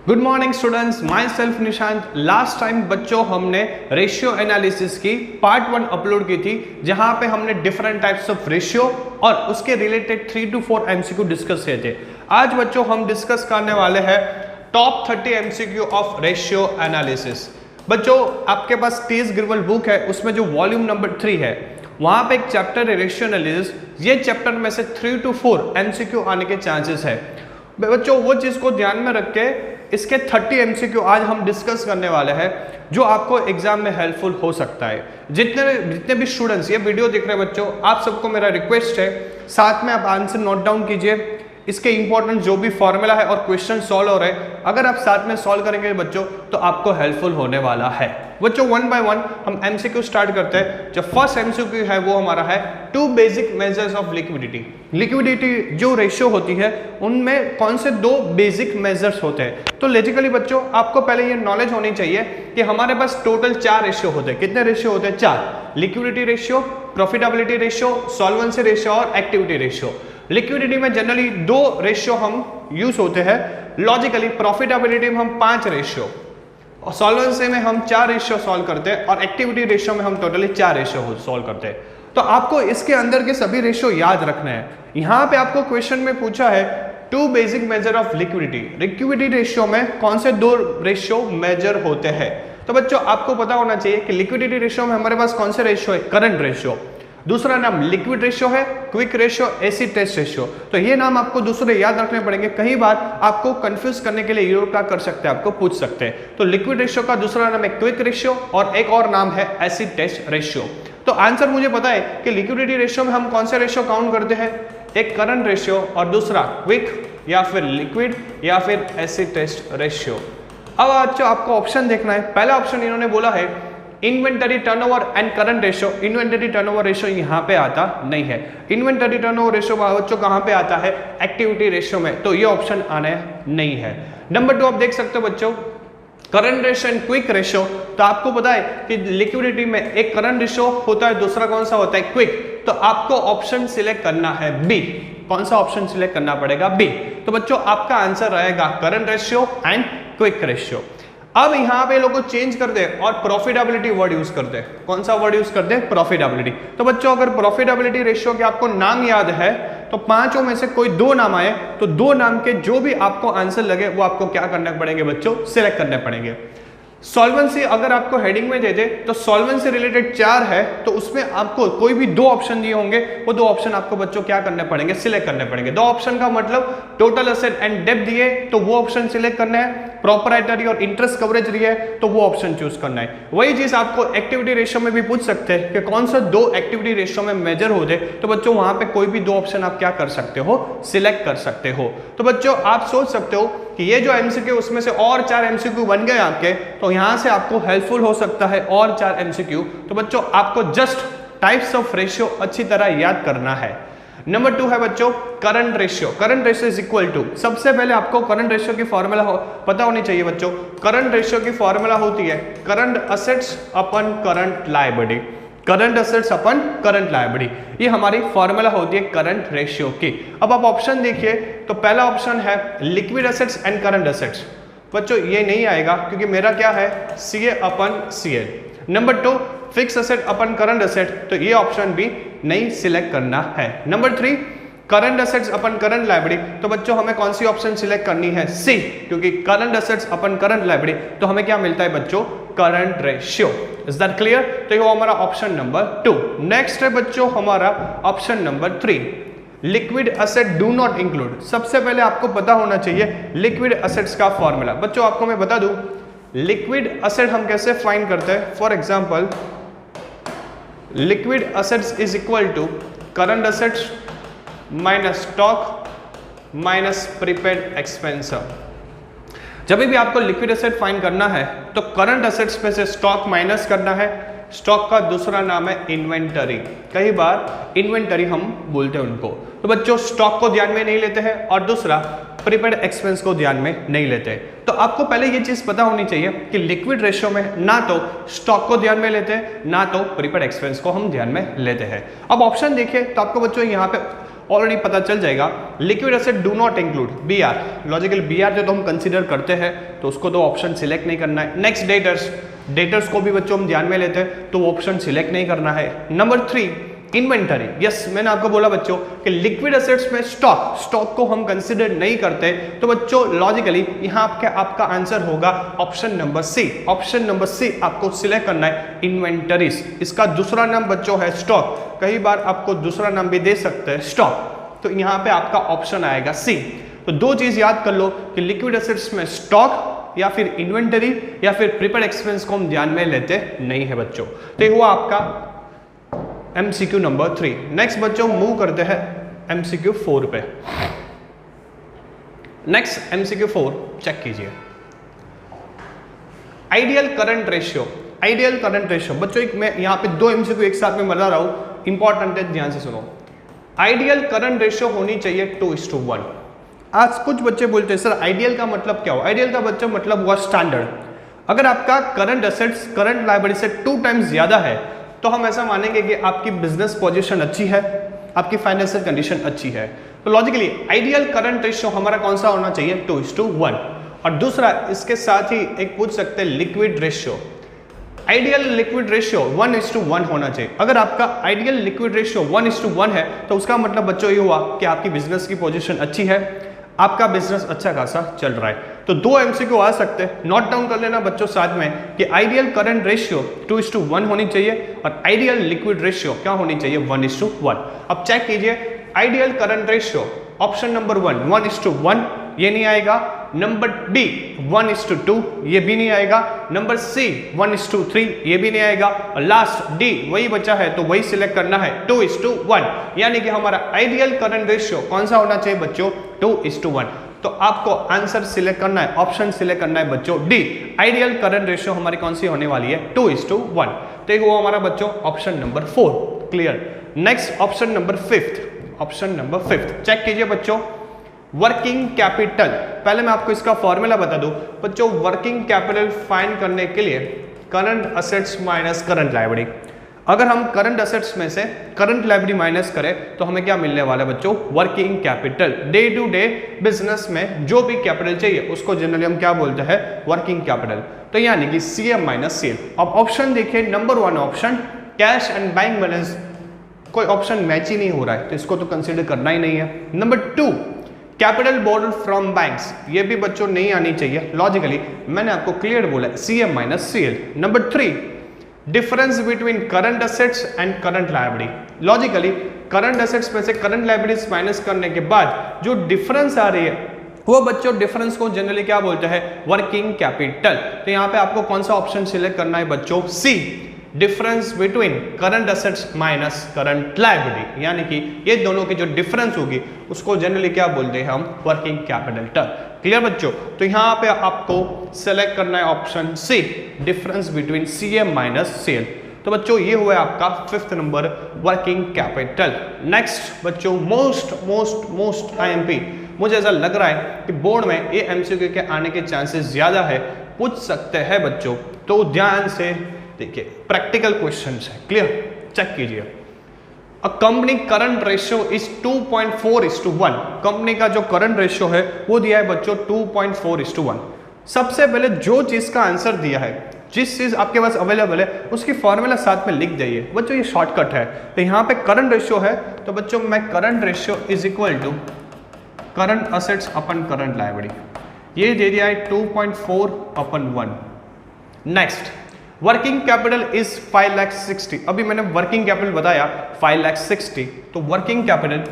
Good morning students, my self Nishant. Last time बच्चों हमने ratio analysis की पार्ट 1 अपलोड की थी, जहां पे हमने डिफरेंट टाइप्स ऑफ रेशियो और उसके रिलेटेड 3 to 4 एमसीक्यू डिस्कस किए थे। आज बच्चों हम डिस्कस करने वाले हैं top 30 MCQ of ratio analysis. बच्चों आपके पास टीएस ग्रिवल बुक है, उसमें जो वॉल्यूम नंबर 3 है वहां पे एक चैप्टर है रेशियो एनालिसिस। ये चैप्टर में से 3 to 4 एमसीक्यू आने के चांसेस है। बच्चों वो चीज को ध्यान में रख के इसके 30 एमसीक्यू आज हम डिस्कस करने वाले हैं, जो आपको एग्जाम में हेल्पफुल हो सकता है। जितने भी स्टूडेंट्स ये वीडियो देख रहे हैं बच्चों, आप सबको मेरा रिक्वेस्ट है साथ में आप आंसर नोट डाउन कीजिए। इसके इंपॉर्टेंट जो भी फॉर्मूला है और क्वेश्चन सॉल्व हो रहे हैं, अगर आप साथ में सॉल्व करेंगे बच्चों तो आपको हेल्पफुल होने वाला है। बच्चों 1 by 1 हम एमसीक्यू स्टार्ट करते हैं। जो फर्स्ट एमसीक्यू है वो हमारा है 2 basic measures of liquidity. Liquidity जो रेशियो होती है उनमें कौन से 2 बेसिक मेजर्स होते हैं। तो लॉजिकली बच्चों आपको पहले ये नॉलेज होनी चाहिए कि हमारे पास टोटल 4 रेशियो होते हैं। कितने रेशियो होते हैं? 4। Liquidity ratio, profitability ratio, solvency ratio और एक्टिविटी रेशियो। लिक्विडिटी में जनरली 2 रेशियो हम यूज होते हैं। लॉजिकली प्रॉफिटेबिलिटी में हम 5 रेशियो, और सॉल्वेंसी में हम 4 रेशियो सॉल्व करते हैं, और एक्टिविटी रेशियो में हम टोटली 4 रेशियो सॉल्व करते हैं। तो आपको इसके अंदर के सभी रेशियो याद रखना है। यहाँ पे आपको क्वेश्चन में पूछा है 2 basic measure of liquidity. Liquidity ratio में कौन से 2 रेशियो मेजर होते हैं? तो बच्चों आपको पता होना चाहिए कि लिक्विडिटी रेशियो में हमारे पास कौन से रेशियो है? Current ratio. दूसरा नाम लिक्विड रेशियो है, quick ratio, acid test ratio. तो ये नाम आपको दूसरे याद रखने पड़ेंगे। कई बार आपको कंफ्यूज करने के लिए ये क्या कर सकते हैं, आपको पूछ सकते हैं। तो लिक्विड रेशियो का दूसरा नाम है क्विक रेशियो, और एक और नाम है एसिड टेस्ट रेशियो। तो आंसर मुझे पता है कि लिक्विडिटी रेशियो में हम कौन से रेशियो काउंट करते हैं? एक करंट रेशियो और दूसरा क्विक या फिर लिक्विड या फिर एसिड टेस्ट रेशियो। अब अच्छा आपको ऑप्शन देखना है। पहला ऑप्शन इन्होंने बोला है inventory turnover and current ratio. Inventory turnover ratio यहाँ पे आता नहीं है। इन्वेंटरी टर्नओवर रेशियो बच्चों कहाँ पे आता है? एक्टिविटी रेशियो में। तो ये ऑप्शन आने नहीं है। नंबर 2 आप देख सकते हो बच्चों current ratio and quick ratio. तो आपको पता है कि लिक्विडिटी में एक करंट रेशियो होता है, दूसरा कौन सा होता है? क्विक। तो आपको ऑप्शन सिलेक्ट करना है बी। कौन सा ऑप्शन सिलेक्ट करना पड़ेगा? बी। तो बच्चों आपका आंसर रहेगा current ratio and quick ratio. अब यहाँ पे लोगों चेंज कर दे और प्रॉफिटेबिलिटी वर्ड यूज कर दे। कौन सा वर्ड यूज कर दे? प्रॉफिटेबिलिटी। तो बच्चों अगर प्रॉफिटेबिलिटी रेशियो के आपको नाम याद है तो 5 में से कोई 2 नाम आए तो 2 नाम के जो भी आपको आंसर लगे वो आपको क्या करने पड़ेंगे बच्चों? सिलेक्ट करने पड़ेंगे। सॉल्वेंसी अगर आपको हेडिंग में दे दे तो सॉल्वेंसी रिलेटेड 4 है, तो उसमें आपको कोई भी 2 ऑप्शन दिए होंगे, वो 2 ऑप्शन आपको बच्चों क्या करने पड़ेंगे? सिलेक्ट करने पड़ेंगे। 2 ऑप्शन का मतलब टोटल एसेट एंड डेब्ट दिए तो वो ऑप्शन सिलेक्ट करना है, प्रॉपराइटरी और इंटरेस्ट कवरेज दिए तो वो ऑप्शन चूज करना है। वही चीज आपको एक्टिविटी रेशियो में भी पूछ सकते हैं कि कौन सा 2 एक्टिविटी रेशियो में मेजर होते, तो बच्चों वहां पे कोई भी 2 ऑप्शन आप क्या कर सकते हो? सिलेक्ट कर सकते हो। तो बच्चों आप सोच सकते हो कि ये जो एमसीक्यू उसमें से और 4 एमसीक्यू बन गए आपके, तो यहां से आपको हेल्पफुल हो सकता है और 4 एमसीक्यू। तो बच्चों आपको जस्ट टाइप्स ऑफ रेशियो अच्छी तरह याद करना है। नंबर 2 है बच्चों current ratio. Current ratio is equal to, सबसे पहले आपको करंट रेशियो की फॉर्मूला पता होनी चाहिए बच्चों। करंट रेशियो की फॉर्मूला होती है current assets upon current liability. Current assets upon current liability, ये हमारी फॉर्मूला होती है करंट रेशियो की। अब आप ऑप्शन देखिए तो पहला ऑप्शन है liquid assets and current assets. बच्चों ये नहीं आएगा क्योंकि मेरा क्या है? सीए अपन CL. Number 2 fix asset upon current asset, तो ये ऑप्शन भी नहीं सिलेक्ट करना है। Number 3 current assets upon current liability, तो बच्चों हमें कौन सी ऑप्शन सिलेक्ट करनी है? सी, क्योंकि current assets upon current liability तो हमें क्या मिलता है बच्चों? Current ratio. Is that clear? तो ये हमारा ऑप्शन नंबर 2। नेक्स्ट है बच्चों हमारा option number 3 liquid asset do not include. सबसे पहले आपको पता होना चाहिए लिक्विड असेट्स का फॉर्मूला। बच्चों आपको मैं बता दूं लिक्विड असेट हम कैसे फाइंड करते हैं। For example liquid assets is equal to current assets minus stock minus prepaid expense. जब भी आपको लिक्विड असेट फाइंड करना है तो करंट असेट्स में से स्टॉक माइनस करना है। स्टॉक का दूसरा नाम है इन्वेंटरी। कई बार इन्वेंटरी हम बोलते हैं उनको। तो बच्चों स्टॉक को ध्यान में नहीं लेते हैं और दूसरा प्रीपेड एक्सपेंस को ध्यान में नहीं लेते। तो आपको पहले ये चीज पता होनी चाहिए कि लिक्विड रेशियो में ना तो स्टॉक को ध्यान में लेते हैं ना तो प्रीपेड एक्सपेंस को हम ध्यान में लेते हैं। अब ऑप्शन देखिए तो आपको बच्चों यहाँ पे ऑलरेडी पता चल जाएगा। Liquid asset do not include BR, logical BR जो तो हम कंसीडर करते हैं तो उसको तो ऑप्शन सिलेक्ट नहीं करना है। नेक्स्ट डेटर्स को भी बच्चों हम ध्यान में लेते हैं तो ऑप्शन सिलेक्ट नहीं करना है। नंबर 3 इन्वेंटरी, यस मैंने आपको बोला बच्चों कि लिक्विड एसेट्स में स्टॉक को हम कंसिडर नहीं करते, तो बच्चों लॉजिकली यहाँ आपका आंसर होगा option number C. Option number C आपको सिलेक्ट करना है, इन्वेंटरीज। इसका दूसरा नाम बच्चों है स्टॉक, कई बार आपको दूसरा नाम भी दे सकते हैं स्टॉक, तो यहाँ पे आपका ऑप्शन आएगा सी। तो दो चीज याद कर लो कि लिक्विड एसेट्स में स्टॉक या फिर इन्वेंटरी या फिर प्रीपेड एक्सपेंस को हम ध्यान में लेते नहीं है बच्चों। तो ये हुआ आपका MCQ नंबर 3। नेक्स्ट बच्चों मूव करते हैं MCQ 4 पे। नेक्स्ट MCQ 4 चेक कीजिए, ideal current ratio. Ideal current ratio बच्चों मैं यहाँ पे 2 MCQ एक साथ में बता रहा हूं, इंपॉर्टेंट है, ध्यान से सुनो। आइडियल करंट रेशियो होनी चाहिए 2:1। आज कुछ बच्चे बोलते हैं सर आइडियल का मतलब क्या हो? आइडियल का बच्चों मतलब हुआ स्टैंडर्ड। अगर आपका करंट एसेट्स करंट लायबिलिटी से 2 टाइम्स ज्यादा है तो हम ऐसा मानेंगे कि आपकी बिजनेस पोजीशन अच्छी है, आपकी फाइनेंशियल कंडीशन अच्छी है। तो लॉजिकली आइडियल करंट रेशियो हमारा कौन सा होना चाहिए? 2:1। और दूसरा इसके साथ ही एक पूछ सकते हैं liquid ratio. Ideal liquid ratio 1:1 होना चाहिए। अगर आपका आइडियल लिक्विड रेशियो 1:1 है तो उसका मतलब बच्चों ये हुआ कि आपकी बिजनेस की पोजीशन अच्छी है, आपका बिजनेस अच्छा खासा चल रहा है। तो 2 MCQ आ सकते हैं, नोट डाउन कर लेना बच्चों साथ में कि आइडियल करंट रेशियो 2:1 होनी चाहिए और आइडियल लिक्विड रेशियो क्या होनी चाहिए? 1:1। अब चेक कीजिए ideal current ratio option number 1 1:1 ये नहीं आएगा, नंबर डी 1:2 ये भी नहीं आएगा, नंबर सी 1:3 ये भी नहीं आएगा, और लास्ट डी वही बचा है तो वही सिलेक्ट करना है 2:1। यानी कि हमारा आइडियल करंट रेशियो कौन सा होना चाहिए बच्चों? 2:1। तो आपको आंसर सिलेक्ट करना है, ऑप्शन सिलेक्ट करना है बच्चों डी। आइडियल करंट रेशियो हमारी कौन सी होने वाली है? 2:1। तो वो हमारा बच्चों option number 4 clear. Next option number 5, option number 5 check कीजिए बच्चों, वर्किंग कैपिटल। पहले मैं आपको इसका फॉर्मूला बता दूं बच्चों, वर्किंग कैपिटल फाइंड करने के लिए current assets minus current liability. अगर हम करंट असेट्स में से करंट लायबिलिटी माइनस करें तो हमें क्या मिलने वाला है बच्चों? Working capital. Day to day business में जो भी कैपिटल चाहिए उसको जनरली हम क्या बोलते हैं? Working capital. तो यानी कि CM माइनस CL। अब ऑप्शन देखिए, number 1 option cash and bank balance, कोई ऑप्शन मैच ही नहीं हो रहा है तो इसको तो कंसिडर करना ही नहीं है। Number 2 capital board from banks, ये भी बच्चों नहीं आनी चाहिए, लॉजिकली मैंने आपको क्लियर बोला CM minus CL। Number 3 difference between current assets and current liability. Logically current assets में से करंट लायबिलिटीज माइनस करने के बाद जो डिफरेंस आ रही है वो बच्चों डिफरेंस को जनरली क्या बोलते हैं? Working capital. तो यहाँ पे आपको कौन सा ऑप्शन सिलेक्ट करना है बच्चों? See, difference between current assets minus current liability. यानी कि ये दोनों की जो डिफरेंस होगी उसको जनरली क्या बोलते हैं हम? Working capital term. क्लियर बच्चों? तो यहाँ पे आपको सेलेक्ट करना है option C, difference between CM minus CL। तो बच्चों ये हुआ आपका 5th number working capital. Next बच्चों मोस्ट IMP, मुझे ऐसा लग रहा है कि बोर्ड में ये MCQ के आने के चांसेस ज्यादा है, पूछ सकते हैं बच्चों, तो ध्यान से देखिए प्रैक्टिकल क्वेश्चंस है। क्लियर? चेक कीजिए, a company current ratio is 2.4:1। Company का जो करंट रेशियो है वो दिया है बच्चों 2.4:1। सबसे पहले जो चीज का आंसर दिया है, जिस चीज आपके पास अवेलेबल है उसकी फॉर्मूला साथ में लिख जाइए बच्चों, ये शॉर्टकट है। तो यहाँ पे करंट रेशियो है तो बच्चों मैं current ratio is equal to current assets upon current liability, ये दे दिया है 2.4/1। Next working capital is 5,60,000। अभी मैंने वर्किंग कैपिटल बताया 5,60,000, तो working capital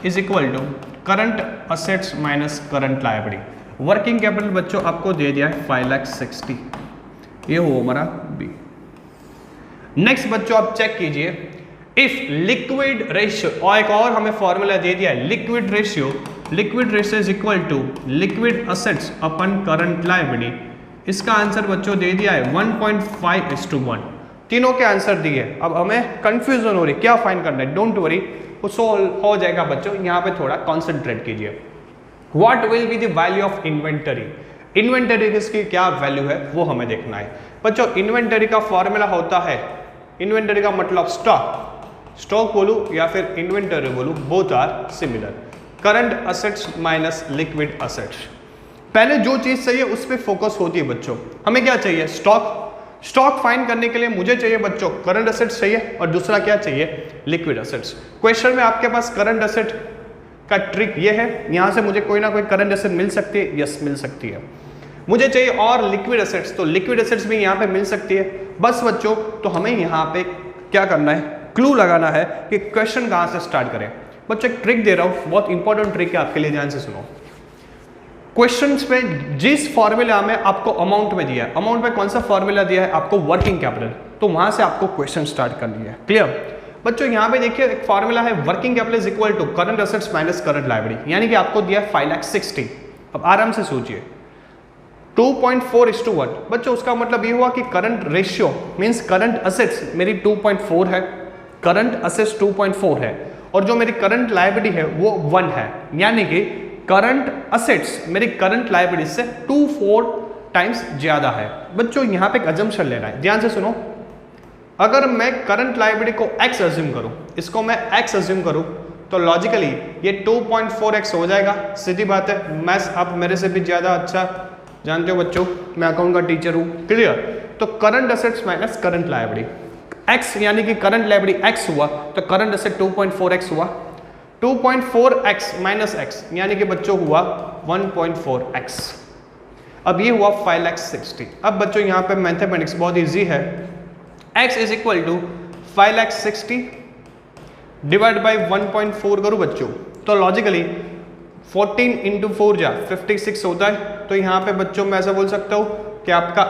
is equal to current assets minus current liability. Working capital बच्चों आपको दे दिया है 5,60,000, ये हो हमारा बी। नेक्स्ट बच्चों आप चेक कीजिए, इफ लिक्विड रेशियो, और एक और हमें फॉर्मूला दे दिया है liquid ratio is equal to liquid assets upon current liability. इसका आंसर बच्चों दे दिया है 1.5:1। तीनों के आंसर दिए, अब हमें कंफ्यूजन हो रही क्या फाइंड करना है? डोंट वरी, वो सोल्व हो जाएगा बच्चों। यहाँ पे थोड़ा कॉन्सेंट्रेट कीजिए। What will be the value of inventory? Inventory की क्या वैल्यू है वो हमें देखना है बच्चों। इन्वेंटरी का फॉर्मूला होता है, इन्वेंटरी का मतलब स्टॉक बोलूं या फिर इन्वेंटरी बोलूं, both are similar. Current assets minus liquid assets, पहले जो चीज चाहिए उस पर फोकस होती है बच्चों। हमें क्या चाहिए? स्टॉक फाइंड करने के लिए मुझे चाहिए बच्चों करंट असेट्स चाहिए, और दूसरा क्या चाहिए? Liquid assets. क्वेश्चन में आपके पास करंट असेट का ट्रिक ये है, यहां से मुझे कोई ना कोई करंट असेट मिल सकती है, यस मिल सकती है। मुझे चाहिए और लिक्विड असेट्स, तो लिक्विड असेट्स भी यहाँ पे मिल सकती है। बस बच्चों तो हमें यहाँ पे क्या करना है? क्लू लगाना है कि क्वेश्चन कहाँ से स्टार्ट करें। बच्चों एक ट्रिक दे रहा हूँ, बहुत इंपॉर्टेंट ट्रिक है आपके लिए, ध्यान से सुनो। क्वेश्चंस में जिस फॉर्मूला में आपको अमाउंट में दिया है, अमाउंट में कौन सा फॉर्मूला दिया है आपको? वर्किंग कैपिटल, तो वहां से आपको क्वेश्चन स्टार्ट करनी है। क्लियर बच्चों? यहां पे देखिए एक फॉर्मूला है, working capital is equal to current assets minus current liability, यानी कि आपको दिया है 5,60,000। अब आराम से सोचिए 2.4:1 बच्चों, उसका मतलब ये हुआ कि current ratio means current assets मेरी 2.4 है, करंट असेट्स 2.4 है, और जो मेरी करंट लायबिलिटी है वो 1 है, यानी कि करंट असेट्स मेरी करंट लायबिलिटी से 2.4 टाइम्स ज्यादा है। बच्चों यहां पे एक अजम्पशन लेना है, ध्यान से सुनो। अगर मैं करंट लायबिलिटी को x अज्यूम करूं, इसको मैं x अज्यूम करूं, तो लॉजिकली ये 2.4x हो जाएगा। सीधी बात है, मैथ्स आप मेरे से भी ज्यादा अच्छा जानते हो बच्चों, मैं अकाउंट का टीचर हूं। क्लियर? तो current assets minus current liability x, यानी कि करंट लायबिलिटी x हुआ तो करंट असेट 2.4x हुआ, 2.4x माइनस x यानी कि बच्चों हुआ 1.4x। अब ये हुआ 5,60,000। अब बच्चों यहाँ पे मैथमेटिक्स बहुत इजी है, x is equal to 5,60,000 divide by 1.4 करूँ बच्चों, तो लॉजिकली 14 इंटू 4 जा 56 होता है। तो यहाँ पे बच्चों मैं ऐसा बोल सकता हूँ कि आपका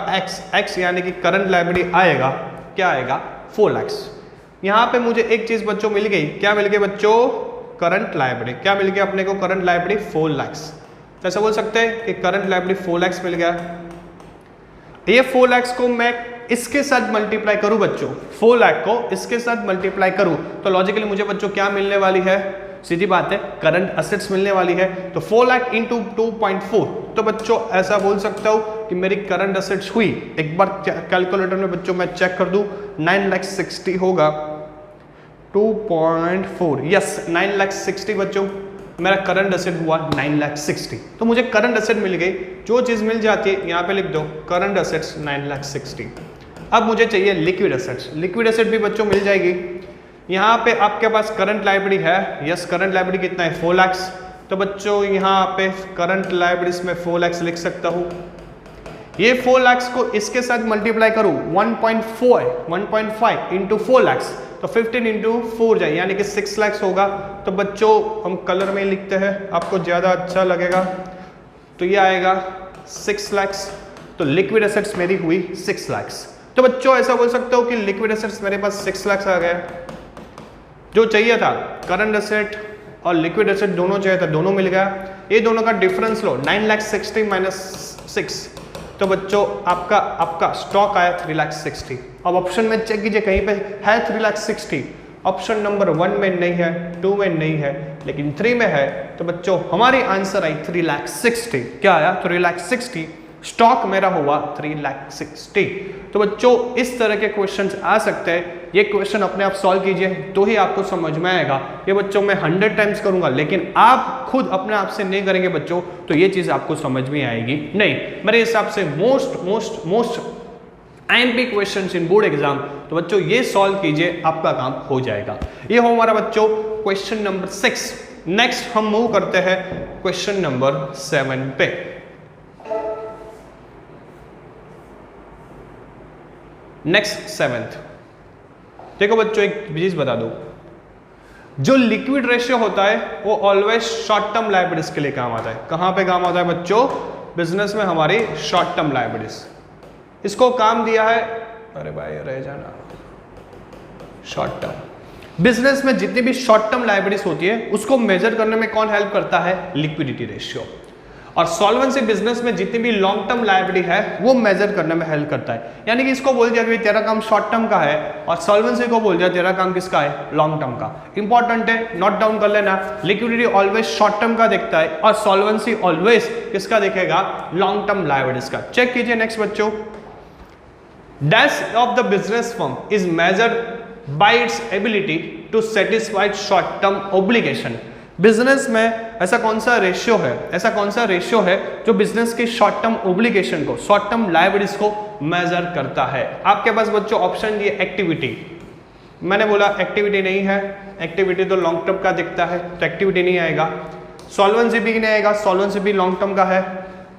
x यानी कि करंट लायबिलिटी आएगा, क्या आएगा? 4 लाख। यहाँ पे मुझे एक चीज बच्चों मिल गई, क्या मिल गई बच्चों? Current liability. क्या मिल गया अपने को? Current liability 4 lakh. तो ऐसा बोल सकते हैं कि करंट लायबिलिटी 4 लाख मिल गया। ये 4 लाख को मैं इसके साथ मल्टीप्लाई करूं बच्चों, 4 लाख को इसके साथ मल्टीप्लाई करूं, तो लॉजिकली मुझे बच्चों क्या मिलने वाली है? सीधी बात है, करंट असेट्स मिलने वाली है। तो 4 लाख इंटू 2.4, तो बच्चों ऐसा बोल सकता हूं कि मेरी करंट असेट्स हुई, एक बार कैलकुलेटर में बच्चों मैं चेक कर दूं, 9,60,000 होगा 2.4, यस 9,60,000 बच्चों मेरा करंट असेट हुआ 9,60,000। तो मुझे करंट असेट मिल गई, जो चीज मिल जाती है यहाँ पे लिख दो, करंट असेट्स 9,60,000। अब मुझे चाहिए लिक्विड असेट्स, लिक्विड असेट भी बच्चों मिल जाएगी। यहाँ पे आपके पास करंट लायबिलिटी है, यस करंट लायबिलिटी कितना है? 4 लाख। तो बच्चों यहाँ पे करंट लायबिलिटीज में 4 लाख लिख सकता हूँ। ये 4 लाख को इसके साथ मल्टीप्लाई करूँ 1.5 इंटू 4 लाख, तो 15 इंटू 4 जाए यानी कि 6 लाख होगा। तो बच्चों हम कलर में लिखते हैं, आपको ज़्यादा अच्छा लगेगा। तो ये आएगा 6 लाख। तो लिक्विड असेट्स मेरी हुई 6 लाख। तो बच्चों ऐसा बोल सकते हो कि लिक्विड असेट्स मेरे पास 6 लाख आ गए। जो चाहिए था करंट असेट और लिक्विड असेट दोनों चाहिए था, दोनों मिल गया। ये दोनों का डिफरेंस लो, 9,60,000 माइनस 6, तो बच्चों आपका स्टॉक आया 3,60,000। अब ऑप्शन में चेक कीजिए कहीं पे है 3,60,000, ऑप्शन नंबर 1 में नहीं है, 2 में नहीं है, लेकिन 3 में है। तो बच्चों हमारी आंसर आई 3,60,000। क्या आया? 3,60,000। स्टॉक मेरा हुआ 3,60,000। तो बच्चों इस तरह के क्वेश्चंस आ सकते हैं। ये क्वेश्चन अपने आप सॉल्व कीजिए तो ही आपको समझ में आएगा। ये बच्चों मैं 100 टाइम्स करूंगा, लेकिन आप खुद अपने आप से नहीं करेंगे बच्चों, तो ये चीज आपको समझ में आएगी नहीं। मेरे हिसाब से most IMP questions in board exam, तो बच्चों ये सॉल्व कीजिए, आपका काम हो जाएगा। ये हो हमारा बच्चों क्वेश्चन नंबर 6। नेक्स्ट हम मूव करते हैं क्वेश्चन नंबर 7 पे। नेक्स्ट 7th, देखो बच्चों एक चीज बता दो, जो लिक्विड रेशियो होता है वो ऑलवेज शॉर्ट टर्म लायबिलिटीज के लिए काम आता है। कहां पे काम आता है बच्चों? बिजनेस में हमारी शॉर्ट टर्म लायबिलिटीज। इसको काम दिया है, अरे भाई रह जाना, शॉर्ट टर्म बिजनेस में जितनी भी शॉर्ट टर्म लायबिलिटीज होती है उसको मेजर करने में कौन हेल्प करता है? Liquidity ratio. और सॉल्वेंसी बिजनेस में जितनी भी लॉन्ग टर्म लायबिलिटी है वो मेजर करने में हेल्प करता है। यानी कि इसको बोल दिया कि तेरा काम शॉर्ट टर्म का है, और सॉल्वेंसी को बोल दिया तेरा काम किसका है? लॉन्ग टर्म का। इंपॉर्टेंट है, नोट डाउन कर लेना। लिक्विडिटी ऑलवेज शॉर्ट टर्म का देखता है और सॉल्वेंसी ऑलवेज किसका देखेगा? लॉन्ग टर्म लायबिलिटीज का। चेक कीजिए नेक्स्ट बच्चों, dash of the business firm is measured by its ability to satisfied short term obligation. Business में ऐसा कौन सा रेशियो है जो बिजनेस के शॉर्ट टर्म ऑब्लिगेशन को, शॉर्ट टर्म लायबिलिटीज को मेजर करता है। आपके पास बच्चों ऑप्शन दिए एक्टिविटी, मैंने बोला एक्टिविटी नहीं है, एक्टिविटी तो लॉन्ग टर्म का दिखता है तो एक्टिविटी नहीं आएगा। सॉल्वेंसी भी नहीं आएगा, सॉल्वेंसी भी लॉन्ग टर्म का है,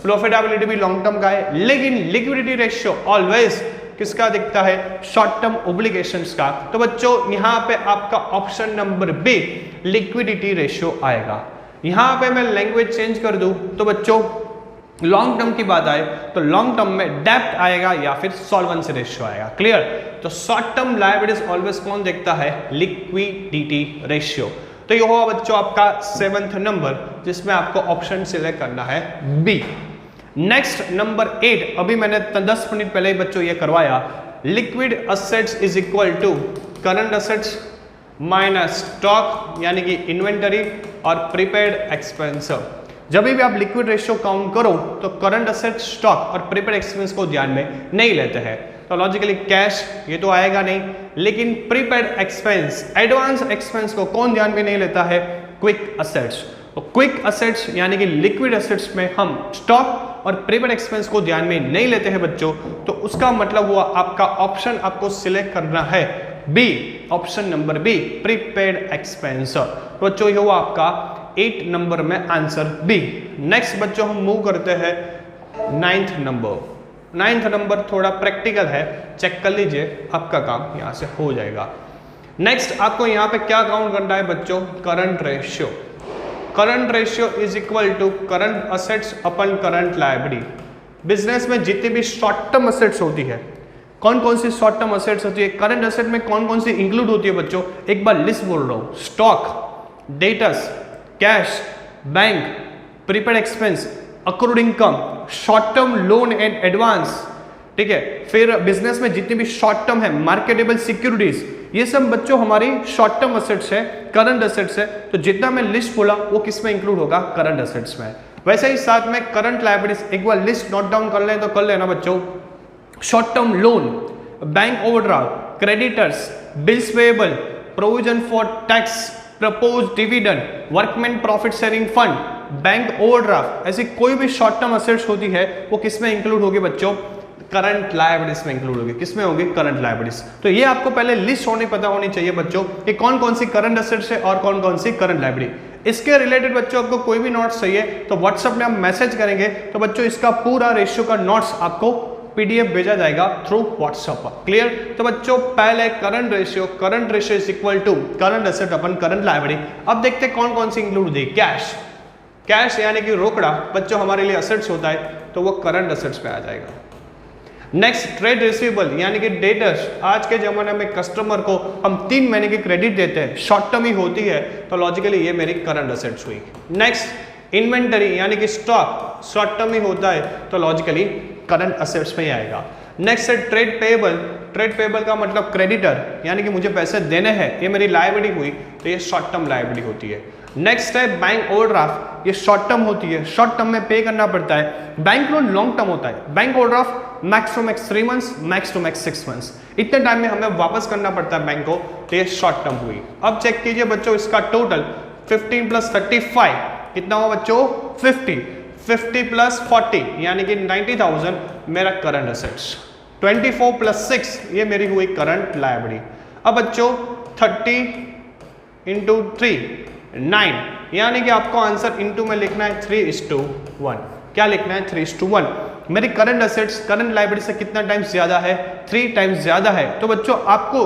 प्रॉफिटेबिलिटी भी लॉन्ग टर्म का है, लेकिन लिक्विडिटी रेशियो ऑलवेज किसका दिखता है, शॉर्ट टर्म ऑब्लिगेशंस का। तो बच्चों यहां पे आपका option number B liquidity ratio आएगा। यहां पे मैं लैंग्वेज चेंज कर दूं तो बच्चों लॉन्ग टर्म की बात आए तो लॉन्ग टर्म में डेप्ट आएगा या फिर सॉल्वेंसी रेशियो आएगा। क्लियर? तो शॉर्ट टर्म लायबिलिटीज ऑलवेज कौन देखता है, लिक्विडिटी रेशियो। तो ये हुआ बच्चों आपका 7th नंबर जिसमें आपको ऑप्शन सिलेक्ट करना है बी। नेक्स्ट नंबर 8, अभी मैंने 10 मिनट पहले ही बच्चों ये करवाया, liquid assets is equal to current assets minus stock यानी कि इन्वेंटरी और प्रीपेड एक्सपेंस। जब भी आप लिक्विड रेशियो काउंट करो तो करंट असेट, स्टॉक और प्रीपेड एक्सपेंस को ध्यान में नहीं लेते हैं, तो लॉजिकली कैश ये तो आएगा नहीं, लेकिन प्रीपेड एक्सपेंस, एडवांस एक्सपेंस को कौन ध्यान में नहीं लेता है, क्विक असेट्स। तो क्विक असेट्स यानी कि लिक्विड असेट्स में हम स्टॉक और प्रीपेड एक्सपेंस को ध्यान में नहीं लेते हैं बच्चों, तो उसका मतलब हुआ आपका ऑप्शन आपको सिलेक्ट करना है B, option number B, prepaid expense. तो बच्चों ये हुआ आपका 8 नंबर में आंसर बी। नेक्स्ट बच्चों हम मूव करते हैं 9th नंबर। 9th नंबर थोड़ा प्रैक्टिकल है, चेक कर लीजिए, आपका काम यहां से हो जाएगा। नेक्स्ट आपको यहां पे क्या काउंट करना है बच्चों, current ratio. Current ratio is equal to current assets upon current liability. Business में जितनी भी शॉर्ट टर्म असेट्स होती है, कौन कौन सी शॉर्ट टर्म असेट्स होती है, करंट असेट में कौन कौन सी इंक्लूड होती है बच्चों, एक बार लिस्ट बोल रहा हूं, stock, debtors, cash, bank, prepaid expense, accrued income, short term loan and advance, ठीक है। फिर बिजनेस में जितनी भी शॉर्ट टर्म है, मार्केटेबल सिक्योरिटीज, ये सब बच्चों हमारी शॉर्ट टर्म असेट्स है, करंट असेट्स है। तो जितना मैं लिस्ट बोला वो किस में इंक्लूड होगा, करंट असेट्स में। वैसे ही साथ में करंट लायबिलिटीज, एक बार लिस्ट नोट डाउन कर लें तो कर लेना बच्चों, short term loan, bank overdraft, creditors, bills payable, provision for tax, propose dividend, workman profit sharing fund, bank overdraft, ऐसी कोई भी शॉर्ट टर्म असेट्स होती है वो किस में इंक्लूड होगी बच्चों, करंट लायबिलिटीज में इंक्लूड होगी। किसमें होगी, करंट लायबिलिटीज। तो ये आपको पहले लिस्ट होनी पता होनी चाहिए बच्चों कि कौन कौन सी करंट असेट्स है और कौन कौन सी करंट लायबिलिटी। इसके रिलेटेड बच्चों आपको कोई भी नोट्स चाहिए तो व्हाट्सएप में आप मैसेज करेंगे तो बच्चों इसका पूरा रेशियो का नोट्स आपको पीडीएफ भेजा जाएगा थ्रू व्हाट्सएप। क्लियर? तो बच्चों पहले current ratio is equal to current asset upon current liability. अब देखते हैं कौन कौन सी इंक्लूड होती है। कैश यानी कि रोकड़ा बच्चों हमारे लिए असेट्स होता है तो वो करंट असेट्स पे आ जाएगा। नेक्स्ट ट्रेड रिसीवेबल यानी कि डेटर्स, आज के जमाने में कस्टमर को हम 3 महीने की क्रेडिट देते हैं, शॉर्ट टर्म ही होती है तो लॉजिकली ये मेरी करंट असेट्स हुई। नेक्स्ट इन्वेंटरी यानी कि स्टॉक, शॉर्ट टर्म ही होता है तो लॉजिकली करंट असेट्स में ही आएगा। नेक्स्ट है ट्रेड पेएबल का मतलब क्रेडिटर यानी कि मुझे पैसे देने हैं, ये मेरी लायबिलिटी हुई तो ये शॉर्ट टर्म लायबिलिटी होती है। नेक्स्ट है बैंक ओवरड्राफ्ट, ये शॉर्ट टर्म होती है, शॉर्ट टर्म में पे करना पड़ता है। बैंक लोन लॉन्ग टर्म होता है, bank overdraft max to max 3 months, max to max 6 months, इतने टाइम में हमें वापस करना पड़ता है बैंक को, तो ये शॉर्ट टर्म हुई। अब चेक कीजिए बच्चों इसका टोटल 15 + 35 कितना हुआ बच्चों, 50 + 40 यानी कि 90,000 मेरा करंट असेट्स, 24 + 6 ये मेरी हुई करंट लायबिलिटी। अब बच्चों 30 × 3 9 यानी कि आपको आंसर इनटू में लिखना है 3:1। क्या लिखना है, 3:1। मेरी करंट असेट्स करंट लायबिलिटी से कितना टाइम्स ज्यादा है, 3 टाइम्स ज्यादा है। तो बच्चों आपको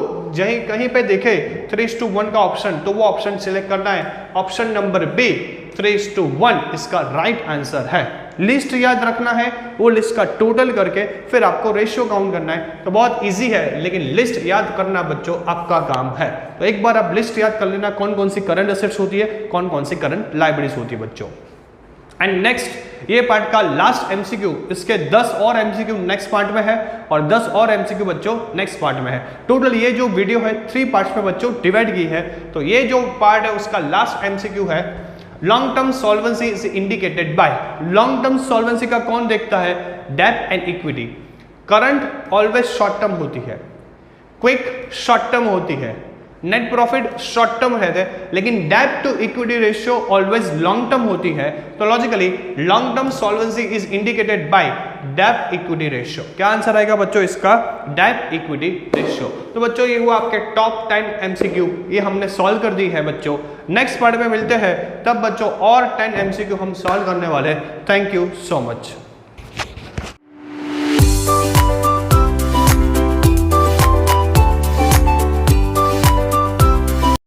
कहीं पे देखे 3:1 का ऑप्शन तो वो ऑप्शन सिलेक्ट करना है, ऑप्शन नंबर बी 3:1 इसका राइट आंसर है। लिस्ट याद रखना है, वो लिस्ट का टोटल करके फिर आपको रेशियो काउंट करना है, तो बहुत इजी है, लेकिन लिस्ट याद करना बच्चों आपका काम है। तो एक बार आप लिस्ट याद कर लेना कौन कौन सी करंट असेट्स होती है, कौन कौन सी करंट लायबिलिटीज होती है बच्चों। एंड नेक्स्ट ये पार्ट का लास्ट एमसीक्यू, इसके 10 और एमसीक्यू नेक्स्ट पार्ट में है और 10 और एमसीक्यू बच्चों नेक्स्ट पार्ट में है। टोटल ये जो वीडियो है 3 पार्ट्स में बच्चों डिवाइड की है। तो ये जो पार्ट है उसका लास्ट एमसीक्यू है, long term solvency is indicated bye. Long term solvency का कौन देखता है, डेब्ट and equity. Current always short term होती है, क्विक शॉर्ट टर्म होती है, नेट प्रॉफिट शॉर्ट टर्म रहते हैं, लेकिन debt to equity ratio always long term होती है। तो logically long term solvency is indicated by debt equity ratio. क्या आंसर आएगा बच्चों इसका? Debt equity ratio. तो बच्चों ये हुआ आपके टॉप 10 एमसीक्यू, ये हमने सॉल्व कर दी है बच्चों। नेक्स्ट पार्ट में मिलते हैं, तब बच्चों और 10 एमसीक्यू हम सॉल्व करने वाले हैं। Thank you so much.